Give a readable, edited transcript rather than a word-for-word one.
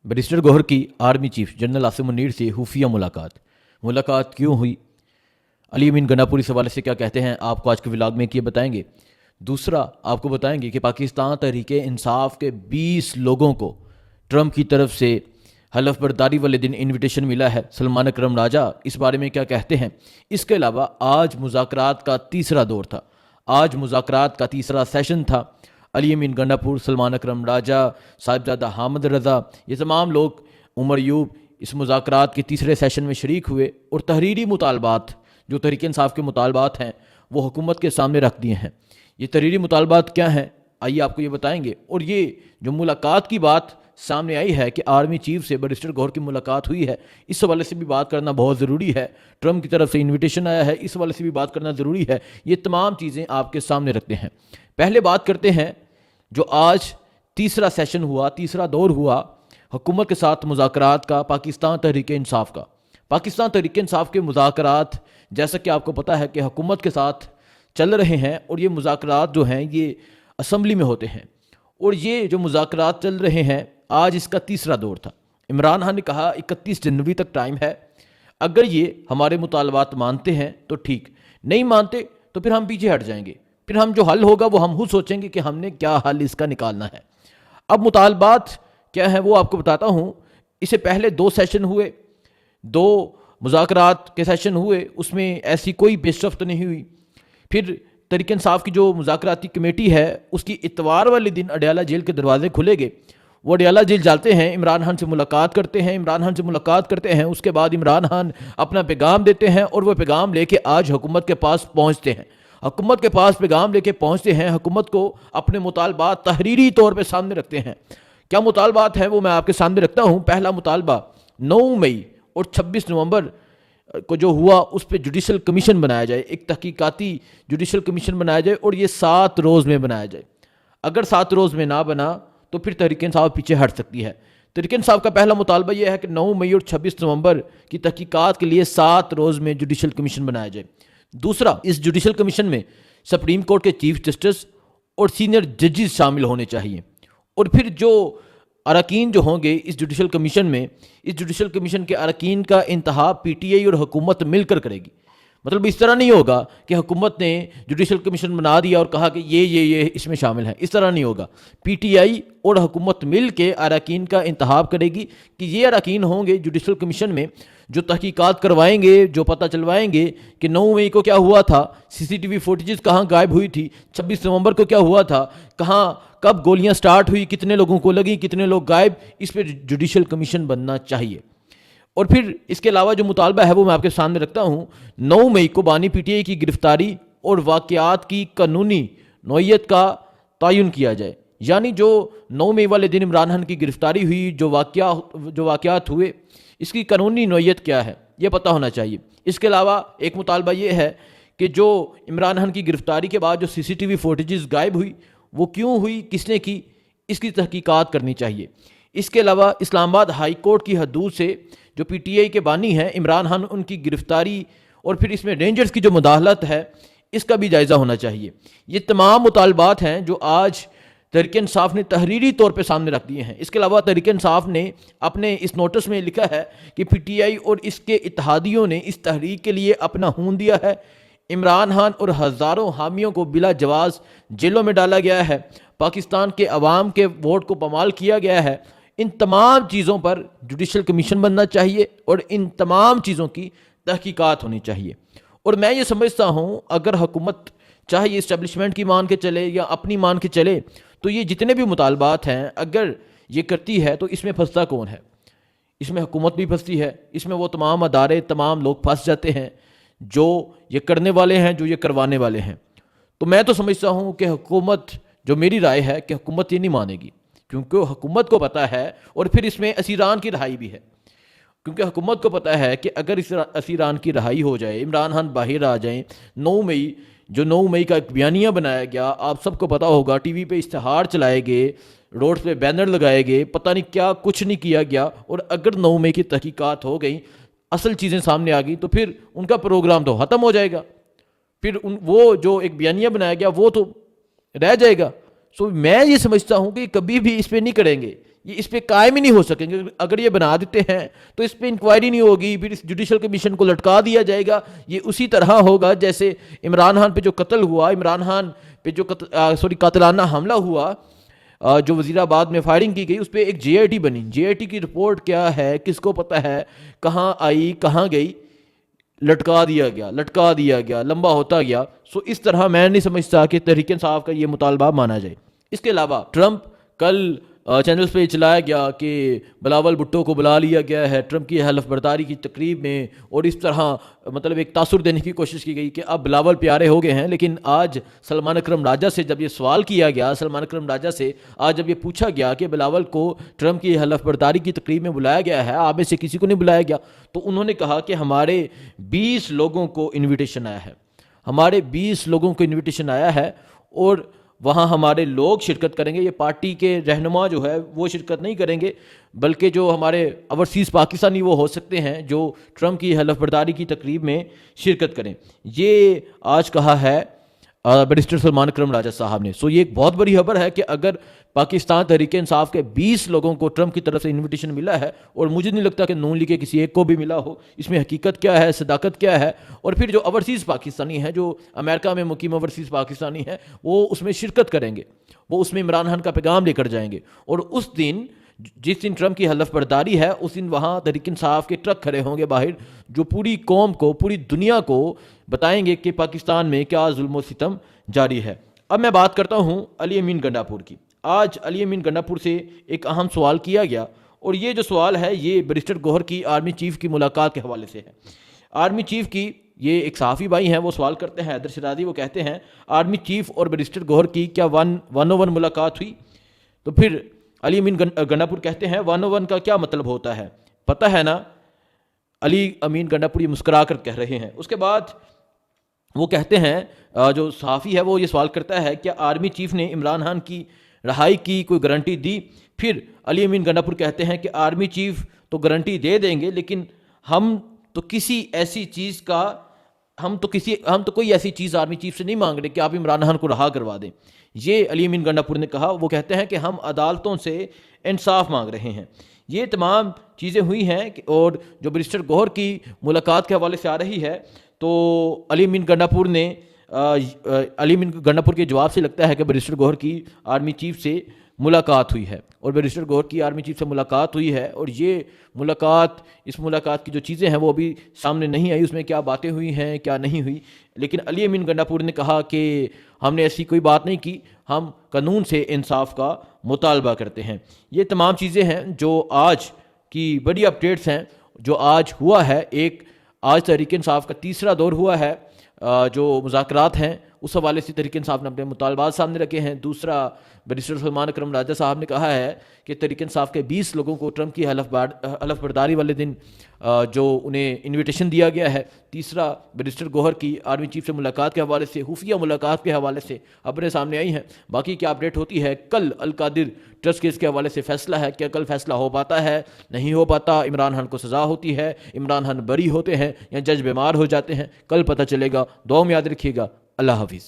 Barrister Gauhar की army chief general Asim Munir से खुफिया मुलाकात क्यों हुई, अली अमीन गन्नापुर इस हवाले से क्या कहते हैं, आपको आज के व्लॉग में किए बताएंगे। दूसरा आपको बताएंगे कि पाकिस्तान तहरीक इंसाफ के 20 लोगों को ट्रंप की तरफ से हलफ बर्दारी वाले दिन इनविटेशन मिला है। सलमान अकरम राजा इस बारे में क्या कहते हैं। इसके अलावा आज मुज़ाकरात का तीसरा दौर था, आज मुज़ाकरात का तीसरा सेशन था। अली अमीन गन्नापुर, सलमान अकरम राजा, साहिबजादा हामिद रज़ा, ये तमाम लोग, उमर यूब इस मुज़ाकरात के तीसरे सेशन में शरीक हुए और तहरीरी मुतालबात जो तहरीक इंसाफ के मुतालबात हैं वो हुकूमत के सामने रख दिए हैं। ये तहरीरी मुतालबात क्या हैं, आइए आपको ये बताएंगे। और ये जो मुलाकात की बात सामने आई है कि आर्मी चीफ से बैरिस्टर गौहर की मुलाकात हुई है, इस हवाले से भी बात करना बहुत ज़रूरी है। ट्रंप की तरफ से इन्विटेशन आया है, इस हवाले से भी बात करना ज़रूरी है। ये तमाम चीज़ें आपके सामने रखते हैं। पहले बात करते हैं जो आज तीसरा सेशन हुआ, तीसरा दौर हुआ हुकूमत के साथ मुज़ाकरात का, पाकिस्तान तहरीक इंसाफ का। पाकिस्तान तहरीक इंसाफ के मुज़ाकरात जैसा कि आपको पता है कि हुकूमत के साथ चल रहे हैं और ये मुज़ाकरात जो हैं ये असम्बली में होते हैं और ये जो मुज़ाकरात चल रहे हैं आज इसका तीसरा दौर था। इमरान खान ने कहा 31 जनवरी तक टाइम है, अगर ये हमारे मुतालबात मानते हैं तो ठीक, नहीं मानते तो फिर हम पीछे हट जाएंगे, फिर हम जो हल होगा वो हम खुद सोचेंगे कि हमने क्या हल इसका निकालना है। अब मुतालबात क्या है वो आपको बताता हूँ। इससे पहले 2 सेशन हुए, 2 मुज़ाकरात के सेशन हुए, उसमें ऐसी कोई पेशरफ्त नहीं हुई। फिर तहरीक इंसाफ की जो मुज़ाकराती कमेटी है उसकी इतवार वाले दिन अडयाला जेल के दरवाजे खुले गए। वो अडयाला जेल जाते हैं, इमरान खान से मुलाकात करते हैं, इमरान खान से मुलाकात करते हैं। उसके बाद इमरान खान अपना पैगाम देते हैं और वो पैगाम लेके आज हुकूमत के पास पहुंचते हैं। हुकूमत के पास पैगाम लेके पहुंचते हैं, हुकूमत को अपने मुतालबात तहरीरी तौर पे सामने रखते हैं। क्या मुतालबात हैं वो मैं आपके सामने रखता हूँ। पहला मुतालबा 9 मई और 26 नवंबर को जो हुआ उस पर जुडिशल कमीशन बनाया जाए, एक तहकीकाती जुडिशल कमीशन बनाया जाए और ये 7 रोज़ में बनाया जाए। अगर 7 रोज़ में ना बना तो फिर तहरीक इंसाफ पीछे हट सकती है। तहरीक इंसाफ का पहला मुतालबा यह है कि 9 मई और 26 नवंबर की तहकीकात के लिए 7 रोज़ में जुडिशल कमीशन बनाया जाए। दूसरा, इस जुडिशल कमीशन में सुप्रीम कोर्ट के चीफ जस्टिस और सीनियर जजेस शामिल होने चाहिए। और फिर जो अरकान जो होंगे इस जुडिशल कमीशन में, इस जुडिशल कमीशन के अरकान का इंतखाब पीटीआई और हुकूमत मिलकर करेगी। मतलब इस तरह नहीं होगा कि हुकूमत ने जुडिशल कमीशन बना दिया और कहा कि ये इसमें शामिल हैं, इस तरह नहीं होगा। पीटीआई और हुकूमत मिल के अरकान का इंतखाब करेगी कि ये अरकान होंगे जुडिशल कमीशन में जो तहकीकात करवाएंगे, जो पता चलवाएंगे कि 9 मई को क्या हुआ था, सीसीटीवी फुटेजेस कहाँ गायब हुई थी, 26 नवंबर को क्या हुआ था, कहाँ कब गोलियां स्टार्ट हुई, कितने लोगों को लगी, कितने लोग गायब, इस पर जुडिशल कमीशन बनना चाहिए। और फिर इसके अलावा जो मुतालबा है वो मैं आपके सामने रखता हूँ। 9 मई को बानी पीटीआई की गिरफ्तारी और वाक़यात की कानूनी नौयत का तयन किया जाए। यानी जो 9 मई वाले दिन इमरान खान की गिरफ्तारी हुई, जो वाक़यात हुए, इसकी कानूनी नौयत क्या है ये पता होना चाहिए। इसके अलावा एक मुतालबा ये है कि जो इमरान खान की गिरफ्तारी के बाद जो सीसीटीवी फुटेजेस गायब हुई वो क्यों हुई, किसने की, इसकी तहकीकात करनी चाहिए। इसके अलावा इस्लामाबाद हाई कोर्ट की हदूद से जो पीटीआई के बानी हैं इमरान खान, उनकी गिरफ्तारी और फिर इसमें रेंजर्स की जो मुदाखलत है इसका भी जायज़ा होना चाहिए। ये तमाम मुतालबात हैं जो आज तहरीक इंसाफ ने तहरीरी तौर पे सामने रख दिए हैं। इसके अलावा तहरीक इंसाफ ने अपने इस नोटिस में लिखा है कि पीटीआई और इसके इत्तेहादियों ने इस तहरीक के लिए अपना खून दिया है। इमरान खान और हज़ारों हामियों को बिला जवाज़ जेलों में डाला गया है, पाकिस्तान के अवाम के वोट को पामाल किया गया है। इन तमाम चीज़ों पर जुडिशल कमीशन बनना चाहिए और इन तमाम चीज़ों की तहकीकात होनी चाहिए। और मैं ये समझता हूँ अगर हुकूमत चाहे ये इस्टेब्लिशमेंट की मान के चले या अपनी मान के चले तो ये जितने भी मुतालबात हैं अगर ये करती है तो इसमें फंसता कौन है, इसमें हुकूमत भी फंसती है, इसमें वो तमाम अदारे, तमाम लोग फंस जाते हैं जो ये करने वाले हैं, जो ये करवाने वाले हैं। तो मैं तो समझता हूँ कि हुकूमत, जो मेरी राय है कि हुकूमत ये नहीं मानेगी, क्योंकि हुकूमत को पता है। और फिर इसमें असीरान की रहाई भी है, क्योंकि हुकूमत को पता है कि अगर इस असीरान की रहाई हो जाए, इमरान खान बाहर आ जाएं, 9 मई का एक बयानिया बनाया गया, आप सबको पता होगा, टीवी पे इश्तहार चलाए गए, रोड पे बैनर लगाए गए, पता नहीं क्या कुछ नहीं किया गया। और अगर 9 मई की तहकीकात हो गई, असल चीज़ें सामने आ गई तो फिर उनका प्रोग्राम तो ख़त्म हो जाएगा, फिर वो जो एक बयानिया बनाया गया वो तो रह जाएगा। सो मैं ये समझता हूँ कि कभी भी इस पर नहीं करेंगे, یہ اس پہ قائم ہی نہیں ہو سکیں گے. اگر یہ بنا دیتے ہیں تو اس پہ انکوائری نہیں ہوگی, پھر اس جوڈیشل کمیشن کو لٹکا دیا جائے گا. یہ اسی طرح ہوگا جیسے عمران خان پہ جو قتل ہوا, عمران خان پہ جو قاتلانہ حملہ ہوا, جو وزیر آباد میں فائرنگ کی گئی, اس پہ ایک جے آئی ٹی بنی. جے آئی ٹی کی رپورٹ کیا ہے, کس کو پتہ ہے, کہاں آئی کہاں گئی, لٹکا دیا گیا, لمبا ہوتا گیا. اس طرح میں نہیں سمجھتا کہ تحریک انصاف کا یہ مطالبہ مانا جائے. اس کے علاوہ ٹرمپ کل چینلز پہ چلایا گیا کہ بلاول بھٹو کو بلا لیا گیا ہے ٹرمپ کی حلف برداری کی تقریب میں, اور اس طرح مطلب ایک تاثر دینے کی کوشش کی گئی کہ اب بلاول پیارے ہو گئے ہیں. لیکن آج سلمان اکرم راجہ سے جب یہ سوال کیا گیا, سلمان اکرم راجہ سے آج جب یہ پوچھا گیا کہ بلاول کو ٹرمپ کی حلف برداری کی تقریب میں بلایا گیا ہے, آپ میں سے کسی کو نہیں بلایا گیا, تو انہوں نے کہا کہ ہمارے 20 لوگوں کو انویٹیشن آیا ہے, ہمارے 20 لوگوں کو انویٹیشن آیا ہے, اور وہاں ہمارے لوگ شرکت کریں گے. یہ پارٹی کے رہنما جو ہے وہ شرکت نہیں کریں گے, بلکہ جو ہمارے اوورسیز پاکستانی وہ ہو سکتے ہیں جو ٹرمپ کی حلف برداری کی تقریب میں شرکت کریں. یہ آج کہا ہے بیرسٹر سلمان اکرم راجہ صاحب نے. یہ ایک بہت بڑی خبر ہے کہ اگر پاکستان تحریک انصاف کے 20 لوگوں کو ٹرمپ کی طرف سے انویٹیشن ملا ہے, اور مجھے نہیں لگتا کہ نون لیگ کے کسی ایک کو بھی ملا ہو, اس میں حقیقت کیا ہے, صداقت کیا ہے. اور پھر جو اوورسیز پاکستانی ہیں, جو امریکہ میں مقیم اوورسیز پاکستانی ہیں, وہ اس میں شرکت کریں گے, وہ اس میں عمران خان کا پیغام لے کر جائیں گے. اور اس دن جس دن ٹرمپ کی حلف برداری ہے, اس دن وہاں تحریک انصاف کے ٹرک کھڑے ہوں گے باہر, جو پوری قوم کو, پوری دنیا کو بتائیں گے کہ پاکستان میں کیا ظلم و ستم جاری ہے. اب میں بات کرتا ہوں علی امین گنڈا پور کی. آج علی امین گنڈا پور سے ایک اہم سوال کیا گیا, اور یہ جو سوال ہے یہ بیرسٹر گوہر کی آرمی چیف کی ملاقات کے حوالے سے ہے. آرمی چیف کی, یہ ایک صحافی بھائی ہیں, وہ سوال کرتے ہیں, حیدر شرازی, وہ کہتے ہیں آرمی چیف اور بیرسٹر گوہر کی کیا 101 ملاقات ہوئی؟ تو پھر علی امین گنڈا پور کہتے ہیں 101 کا کیا مطلب ہوتا ہے, پتہ ہے نا. علی امین گنڈا پور یہ مسکرا کر کہہ رہے ہیں. اس کے بعد وہ کہتے ہیں, جو صحافی ہے وہ یہ سوال کرتا ہے کیا آرمی چیف نے عمران خان کی رہائی کی کوئی گارنٹی دی؟ پھر علی امین گنڈا پور کہتے ہیں کہ آرمی چیف تو گارنٹی دے دیں گے, لیکن ہم تو کوئی ایسی چیز آرمی چیف سے نہیں مانگ رہے کہ آپ عمران خان کو رہا کروا دیں. یہ علی امین گنڈا پور نے کہا. وہ کہتے ہیں کہ ہم عدالتوں سے انصاف مانگ رہے ہیں. یہ تمام چیزیں ہوئی ہیں. اور جو بیرسٹر گوہر کی ملاقات کے حوالے سے آ رہی ہے, تو علی امین گنڈا پور کے جواب سے لگتا ہے کہ بیرسٹر گوہر کی آرمی چیف سے ملاقات ہوئی ہے, اور بیرسٹر گوہر کی آرمی چیف سے ملاقات ہوئی ہے. اور یہ اس ملاقات کی جو چیزیں ہیں وہ ابھی سامنے نہیں آئی, اس میں کیا باتیں ہوئی ہیں کیا نہیں ہوئی. لیکن علی امین گنڈا پور نے کہا کہ ہم نے ایسی کوئی بات نہیں کی, ہم قانون سے انصاف کا مطالبہ کرتے ہیں. یہ تمام چیزیں ہیں جو آج کی بڑی اپڈیٹس ہیں, جو آج ہوا ہے. آج تحریک انصاف کا تیسرا دور ہوا ہے, جو مذاکرات ہیں اس حوالے سے تحریک انصاف نے اپنے مطالبات سامنے رکھے ہیں. دوسرا, بیرسٹر سلمان اکرم راجہ صاحب نے کہا ہے کہ تحریک انصاف کے 20 لوگوں کو ٹرمپ کی حلف برداری والے دن جو انہیں انویٹیشن دیا گیا ہے. تیسرا, بیرسٹر گوہر کی آرمی چیف سے ملاقات کے حوالے سے, خفیہ ملاقات کے حوالے سے خبریں سامنے آئی ہیں. باقی کیا اپڈیٹ ہوتی ہے, کل القادر ٹرسٹ کیس کے حوالے سے فیصلہ ہے, کیا کل فیصلہ ہو پاتا ہے نہیں ہو پاتا, عمران خان کو سزا ہوتی ہے, عمران خان بری ہوتے ہیں یا جج بیمار ہو جاتے ہیں, کل پتہ چلے گا. دعاؤں میں یاد رکھیے گا. اللہ حافظ.